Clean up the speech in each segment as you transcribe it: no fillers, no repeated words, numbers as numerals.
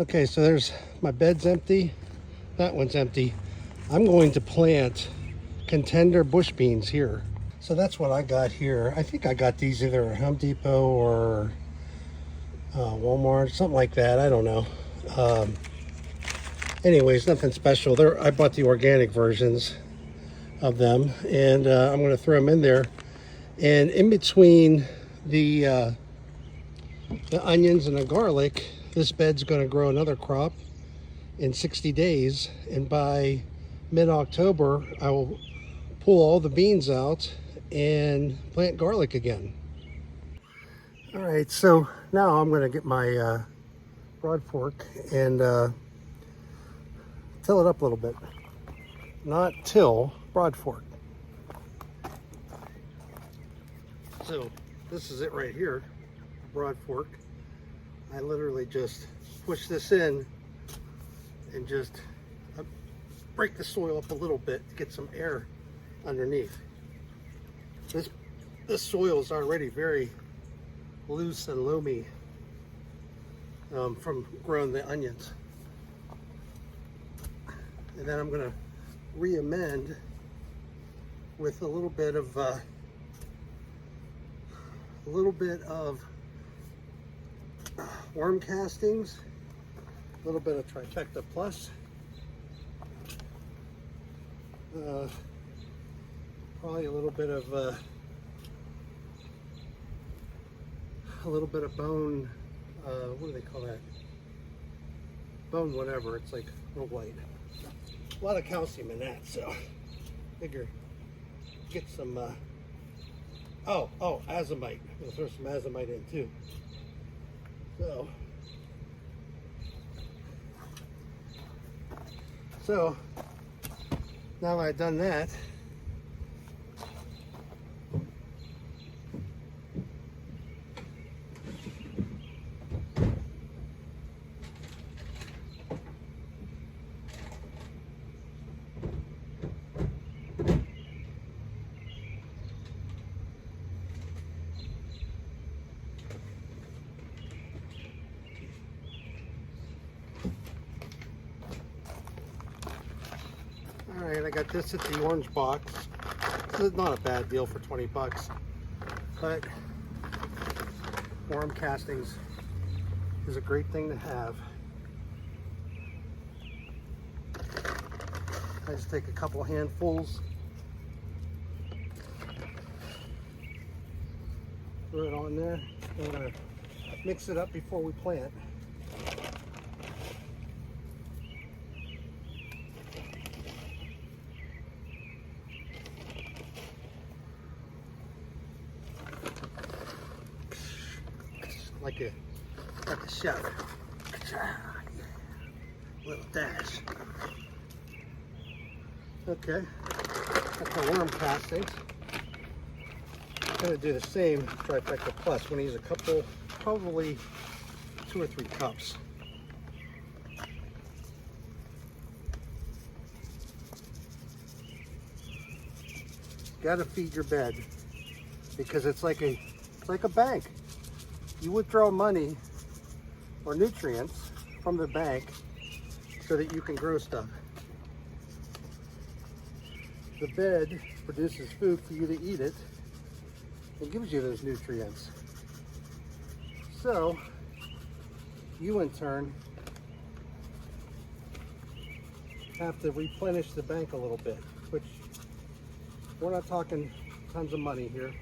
Okay, so there's my bed's empty. That one's empty. I'm going to plant contender bush beans here. So that's what I got here. I think I got these either at Home Depot or Walmart, something like that. I don't know. Anyways, nothing special. I bought the organic versions of them, and I'm going to throw them in there. And in between the onions and the garlic, this bed's going to grow another crop in 60 days. And by mid-October, I will pull all the beans out and plant garlic again. All right, so now I'm going to get my broad fork and till it up a little bit. Not till, broad fork. So this is it right here, broad fork. I literally just push this in and just break the soil up a little bit to get some air underneath. This soil is already very loose and loamy from growing the onions. And then I'm going to re-amend with a little bit of worm castings, a little bit of Trifecta Plus, probably a little bit of bone, what do they call that? Bone whatever, it's like real white. A lot of calcium in that, so figure get some, azomite. I'm gonna throw some azomite in too. So now I've done that, all right, I got this at the orange box. It's not a bad deal for 20 bucks, but worm castings is a great thing to have. I just take a couple handfuls, throw it on there. I'm gonna mix it up before we plant. Like a chef. Little dash. Okay, that's the worm castings. I'm gonna do the same Trifecta Plus. I'm gonna use a couple, probably 2 or 3 cups. Gotta feed your bed because it's like a bank. You withdraw money or nutrients from the bank so that you can grow stuff. The bed produces food for you to eat it and gives you those nutrients. So you in turn have to replenish the bank a little bit, which we're not talking tons of money here.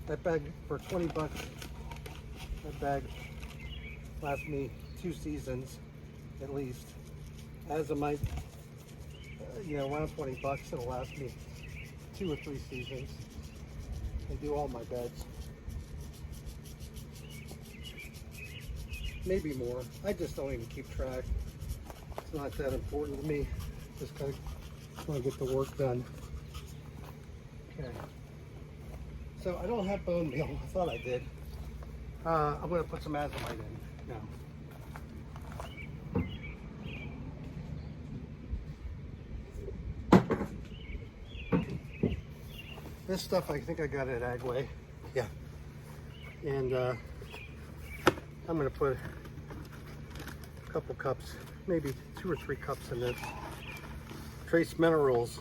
That bag for 20 bucks, that bag lasts me 2 seasons at least. Azomite, around 20 bucks, it'll last me 2 or 3 seasons. I do all my beds. Maybe more. I just don't even keep track. It's not that important to me. Just kind of want to get the work done. Okay. So I don't have bone meal. I thought I did. I'm going to put some azomite in now. This stuff I think I got at Agway. Yeah. And I'm going to put a couple cups, maybe 2 or 3 cups in this. Trace Minerals.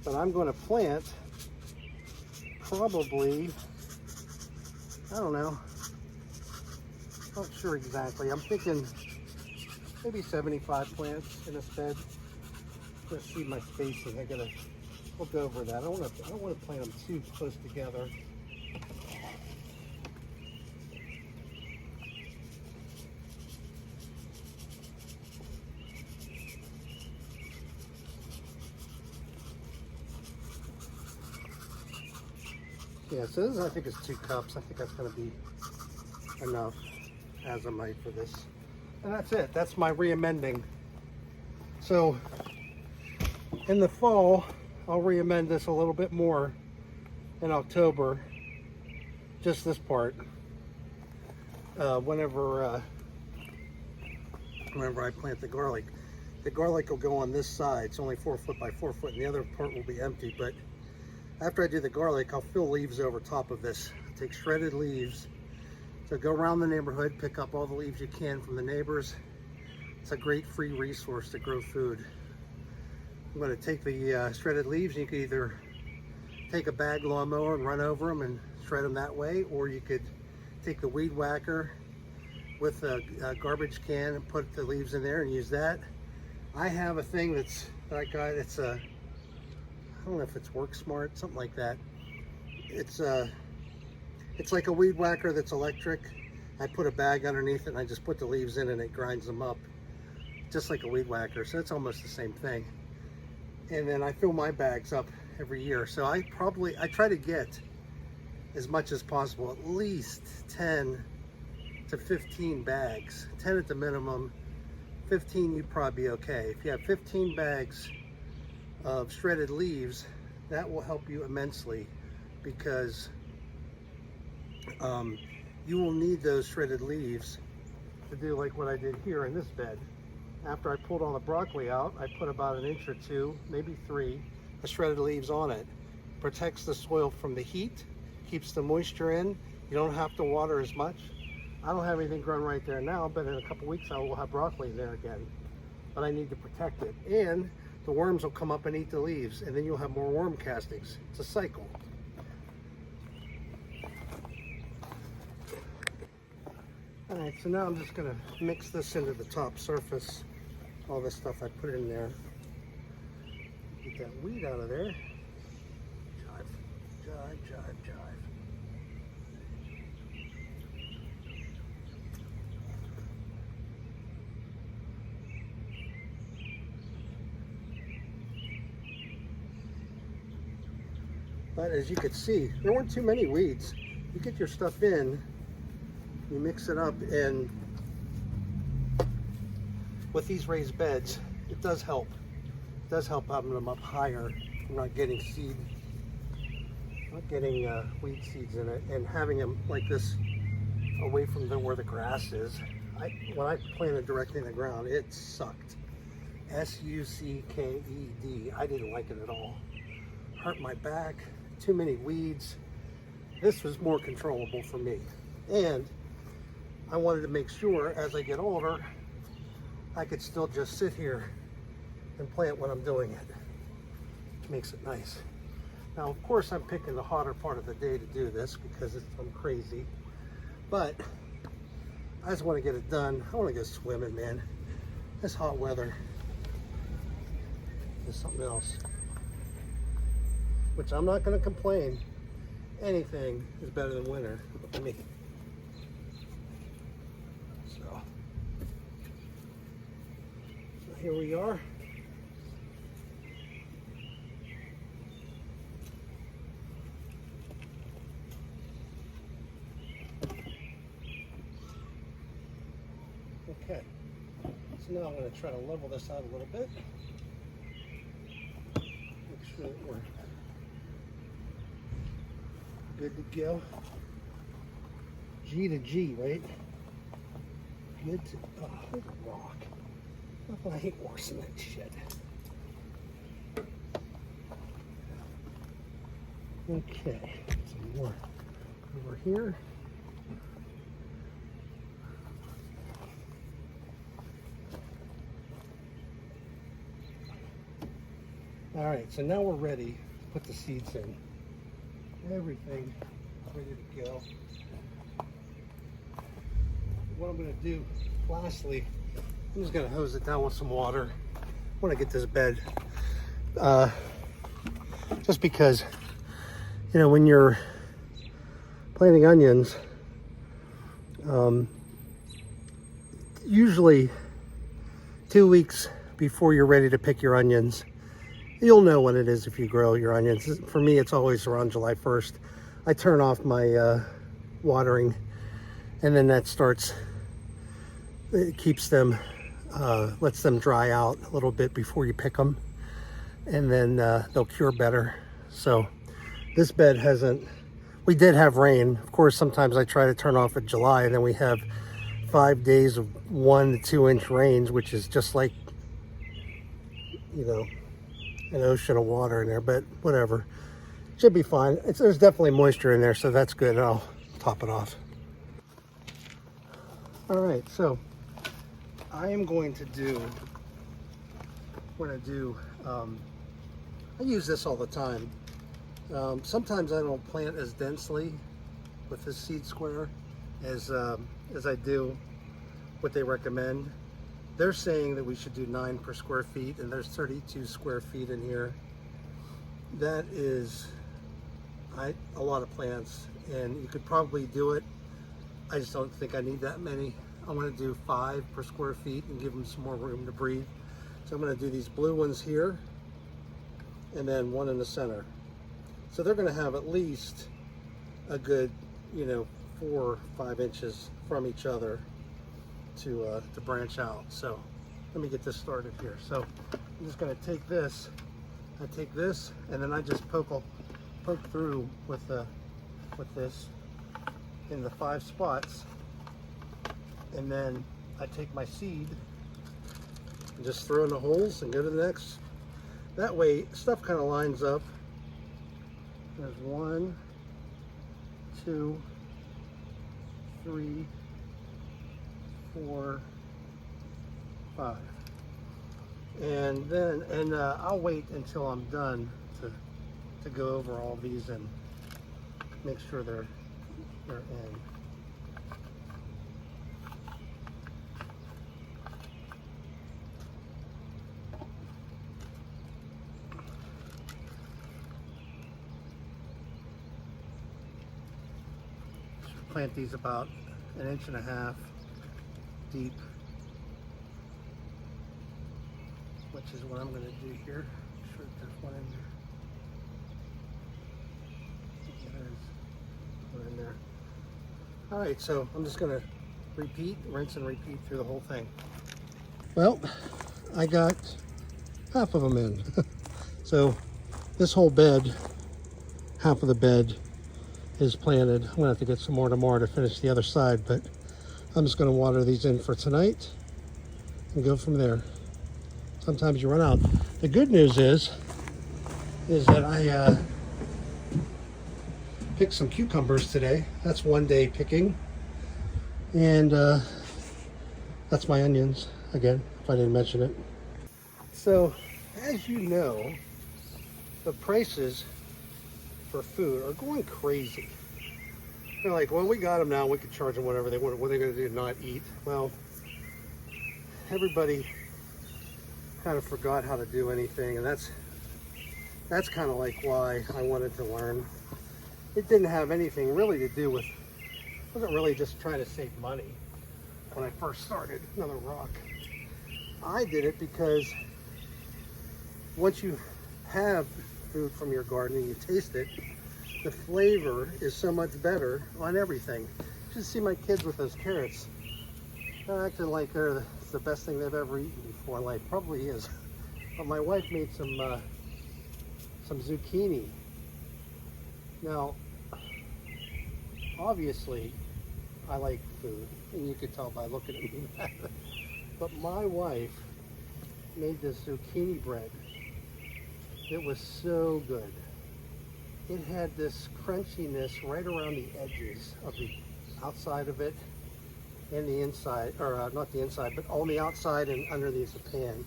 But I'm going to plant probably, I don't know, not sure exactly. I'm thinking maybe 75 plants in this bed. Let's see my spacing. We'll go over that. I don't want to plant them too close together. Yeah, so this I think is 2 cups. I think that's going to be enough azomite for this. And that's it. That's my re-amending. So in the fall, I'll re-amend this a little bit more in October. Just this part. Whenever I plant the garlic. The garlic will go on this side. It's only 4 foot by 4 foot, and the other part will be empty. But after I do the garlic, I'll fill leaves over top of this. I'll take shredded leaves. So go around the neighborhood, pick up all the leaves you can from the neighbors. It's a great free resource to grow food. I'm going to take the shredded leaves, and you can either take a bag lawnmower and run over them and shred them that way, or you could take the weed whacker with a garbage can and put the leaves in there and use that. I have a thing that I got. It's a, I don't know if it's Work Smart, something like that. It's like a weed whacker that's electric. I put a bag underneath it and I just put the leaves in and it grinds them up, just like a weed whacker. So it's almost the same thing. And then I fill my bags up every year. So I try to get as much as possible, at least 10 to 15 bags. 10 at the minimum, 15 you'd probably be okay. If you have 15 bags of shredded leaves, that will help you immensely, because you will need those shredded leaves to do like what I did here in this bed. After I pulled all the broccoli out, I put about 1 inch or 2, maybe 3, of shredded leaves on it. Protects the soil from the heat, keeps the moisture in. You don't have to water as much. I don't have anything growing right there now, but in a couple weeks I will have broccoli there again. But I need to protect it. And the worms will come up and eat the leaves, and then you'll have more worm castings. It's a cycle. All right, so now I'm just gonna mix this into the top surface. All this stuff I put in there. Get that weed out of there. Jive, jive, jive, jive. But as you could see, there weren't too many weeds. You get your stuff in, you mix it up, and with these raised beds, it does help. It does help having them up higher. I'm not getting weed seeds in it, and having them like this away from where the grass is. When I planted directly in the ground, it sucked. S-U-C-K-E-D. I didn't like it at all. Hurt my back. Too many weeds. This was more controllable for me. And I wanted to make sure as I get older, I could still just sit here and plant when I'm doing it. Makes it nice. Now, of course, I'm picking the hotter part of the day to do this because I'm crazy. But I just want to get it done. I want to go swimming, man. This hot weather is something else. Which I'm not going to complain. Anything is better than winter for me. So here we are. Okay, so now I'm going to try to level this out a little bit. Make sure that we're good to go. G to G, right? Good to, oh, look at rock. Nothing I hate worse than that shit. Okay, some more over here. All right, so now we're ready to put the seeds in. Everything ready to go. What I'm going to do, lastly, I'm just going to hose it down with some water. I want to get this bed, just because, you know, when you're planting onions, usually 2 weeks before you're ready to pick your onions, you'll know when it is if you grow your onions. For me, it's always around July 1st. I turn off my watering, and then that starts, it keeps them, lets them dry out a little bit before you pick them, and then they'll cure better. So this bed hasn't, we did have rain. Of course, sometimes I try to turn off in July, and then we have 5 days of 1 to 2 inch rains, which is just like, you know, an ocean of water in there, but whatever. Should be fine. There's definitely moisture in there, so that's good. I'll top it off. All right, so I am going to do, I use this all the time. Sometimes I don't plant as densely with this seed square as I do what they recommend. They're saying that we should do 9 per square feet, and there's 32 square feet in here. That is a lot of plants, and you could probably do it. I just don't think I need that many. I want to do 5 per square feet and give them some more room to breathe. So I'm going to do these blue ones here, and then one in the center. So they're going to have at least a good, you know, 4 or 5 inches from each other to branch out. So let me get this started here. So I'm just going to take this. I take this, and then I just poke through with this in the 5 spots, and then I take my seed and just throw in the holes and go to the next. That way stuff kind of lines up. There's 1, 2, 3, 4, 5. And then I'll wait until I'm done to go over all these and make sure they're in. Plant these about 1.5 inches deep, which is what I'm going to do here. Make sure that there's one in there. There's one in there. All right, so I'm just going to rinse and repeat through the whole thing. Well, I got half of them in. So this whole bed, half of the bed is planted. I'm gonna have to get some more tomorrow to finish the other side, but I'm just gonna water these in for tonight and go from there. Sometimes you run out. The good news is that I picked some cucumbers today. That's 1 day picking. And that's my onions, again, if I didn't mention it. So, as you know, the prices for food are going crazy. They're like, well, we got them now, we can charge them whatever they want. What are they going to do, not eat? Well, everybody kind of forgot how to do anything, and that's kind of like why I wanted to learn. It didn't have anything really to do with, I wasn't really just trying to save money when I first started. Another rock. I did it because once you have food from your garden and you taste it, the flavor is so much better on everything. You should see my kids with those carrots. They're acting like it's the best thing they've ever eaten before in life. Probably is. But my wife made some zucchini. Now, obviously, I like food, and you could tell by looking at me. But my wife made this zucchini bread. It was so good. It had this crunchiness right around the edges of the outside of it and the inside, or not the inside, but on the outside and underneath the pan.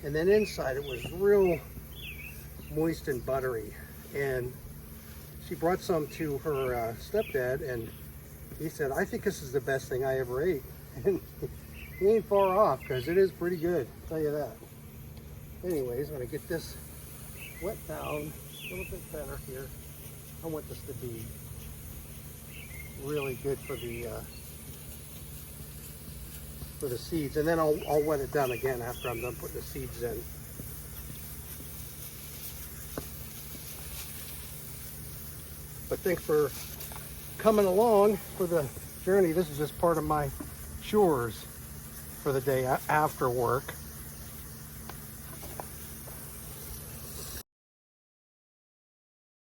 And then inside it was real moist and buttery. And she brought some to her stepdad, and he said, I think this is the best thing I ever ate. And he ain't far off, because it is pretty good, I'll tell you that. Anyways, I'm going to get this wet down a little bit better here. I want this to be really good for the seeds, and then I'll wet it down again after I'm done putting the seeds in. But thanks for coming along for the journey. This is just part of my chores for the day after work.